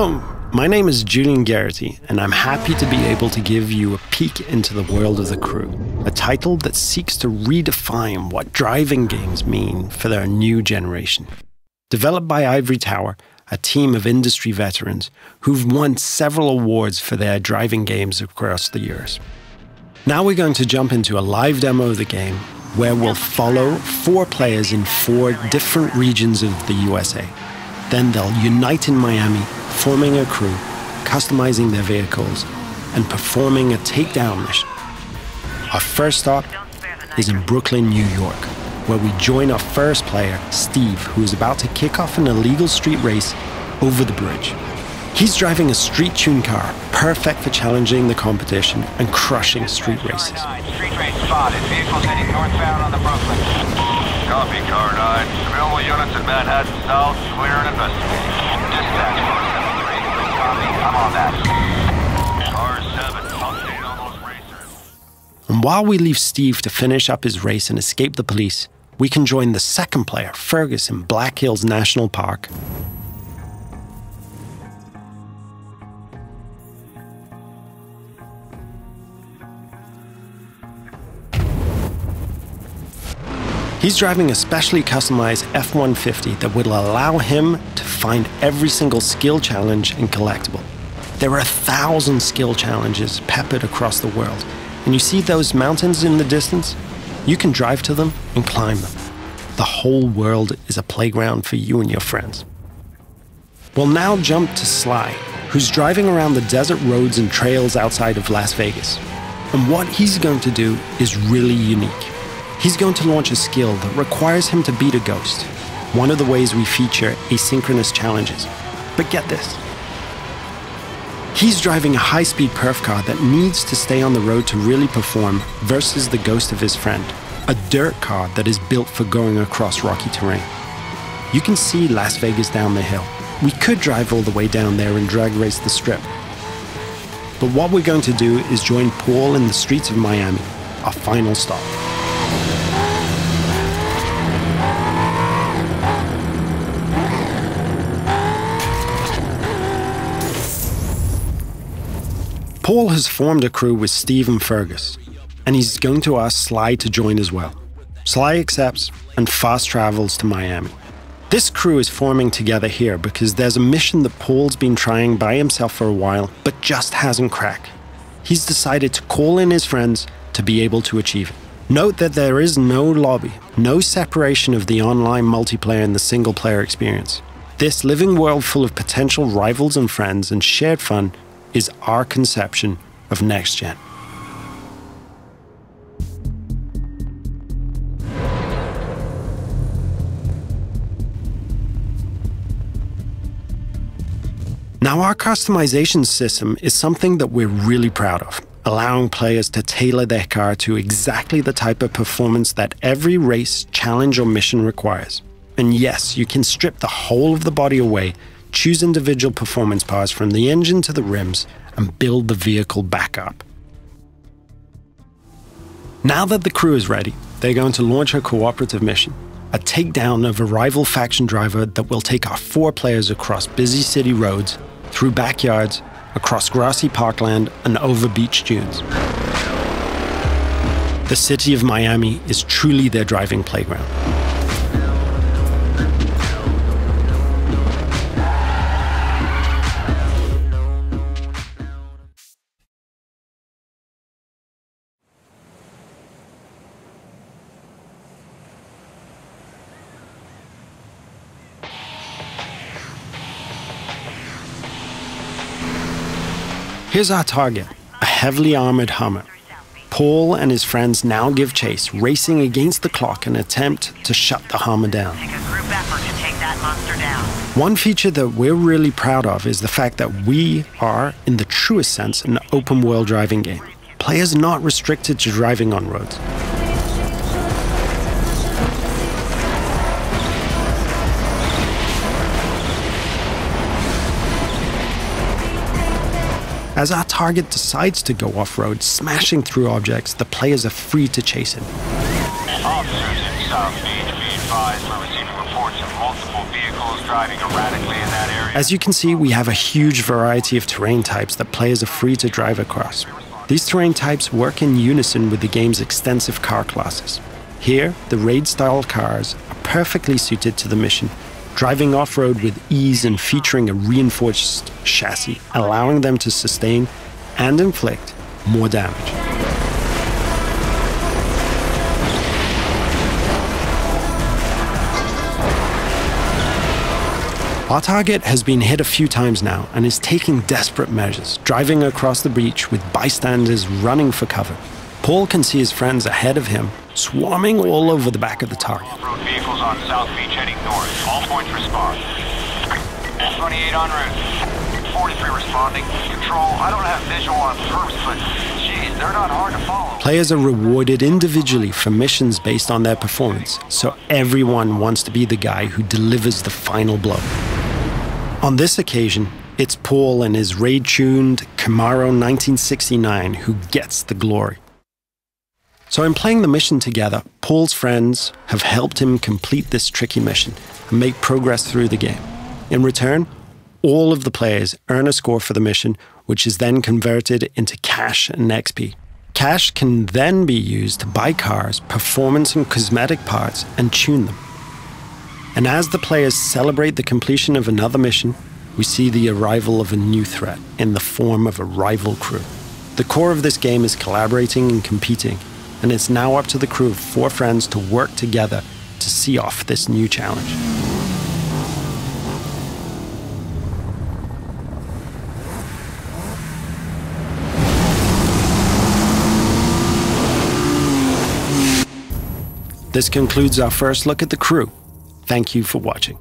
Hello, my name is Julian Garrity, and I'm happy to be able to give you a peek into the world of The Crew, a title that seeks to redefine what driving games mean for their new generation. Developed by Ivory Tower, a team of industry veterans who've won several awards for their driving games across the years. Now we're going to jump into a live demo of the game where we'll follow 4 players in 4 different regions of the USA. Then they'll unite in Miami, forming a crew, customizing their vehicles, and performing a takedown mission. Our first stop is in Brooklyn, New York, where we join our first player, Steve, who is about to kick off an illegal street race over the bridge. He's driving a street-tuned car, perfect for challenging the competition and crushing street races. Street race spotted. Vehicles heading northbound on the Brooklyn. Copy, Car 9. Available units in Manhattan South, clear and investigating. Dispatch 473. Copy, I'm on that. Car 7, update on those racers. And while we leave Steve to finish up his race and escape the police, we can join the second player, Fergus, in Black Hills National Park. He's driving a specially customized F-150 that will allow him to find every single skill challenge and collectible. There are 1,000 skill challenges peppered across the world, and you see those mountains in the distance? You can drive to them and climb them. The whole world is a playground for you and your friends. We'll now jump to Sly, who's driving around the desert roads and trails outside of Las Vegas. And what he's going to do is really unique. He's going to launch a skill that requires him to beat a ghost, one of the ways we feature asynchronous challenges. But get this. He's driving a high-speed perf car that needs to stay on the road to really perform versus the ghost of his friend, a dirt car that is built for going across rocky terrain. You can see Las Vegas down the hill. We could drive all the way down there and drag race the strip. But what we're going to do is join Paul in the streets of Miami, our final stop. Paul has formed a crew with Steve and Fergus, and he's going to ask Sly to join as well. Sly accepts and fast travels to Miami. This crew is forming together here because there's a mission that Paul's been trying by himself for a while, but just hasn't cracked. He's decided to call in his friends to be able to achieve it. Note that there is no lobby, no separation of the online multiplayer and the single-player experience. This living world full of potential rivals and friends and shared fun is our conception of next gen. Now, our customization system is something that we're really proud of, allowing players to tailor their car to exactly the type of performance that every race, challenge, or mission requires. And yes, you can strip the whole of the body away, choose individual performance parts from the engine to the rims, and build the vehicle back up. Now that the crew is ready, they're going to launch a cooperative mission, a takedown of a rival faction driver that will take our 4 players across busy city roads, through backyards, across grassy parkland, and over beach dunes. The city of Miami is truly their driving playground. Here's our target, a heavily armored Hummer. Paul and his friends now give chase, racing against the clock in an attempt to shut the Hummer down. Take a group effort to take that monster down. One feature that we're really proud of is the fact that we are, in the truest sense, an open-world driving game. Players are not restricted to driving on roads. As our target decides to go off-road, smashing through objects, the players are free to chase him. Officers in South Beach, be advised we're receiving reports of multiple vehicles driving erratically in that area. As you can see, we have a huge variety of terrain types that players are free to drive across. These terrain types work in unison with the game's extensive car classes. Here, the raid-style cars are perfectly suited to the mission, driving off-road with ease and featuring a reinforced chassis, allowing them to sustain and inflict more damage. Our target has been hit a few times now and is taking desperate measures, driving across the breach with bystanders running for cover. Paul can see his friends ahead of him, swarming all over the back of the target. Off-road vehicles on South Beach heading north. All points respond. 28 en route. 43 responding. Control, I don't have visual on perps, but geez, they're not hard to follow. Players are rewarded individually for missions based on their performance, so everyone wants to be the guy who delivers the final blow. On this occasion, it's Paul and his raid-tuned Camaro 1969 who gets the glory. So in playing the mission together, Paul's friends have helped him complete this tricky mission and make progress through the game. In return, all of the players earn a score for the mission, which is then converted into cash and XP. Cash can then be used to buy cars, performance and cosmetic parts, and tune them. And as the players celebrate the completion of another mission, we see the arrival of a new threat in the form of a rival crew. The core of this game is collaborating and competing, and it's now up to the crew of 4 friends to work together to see off this new challenge. This concludes our first look at the crew. Thank you for watching.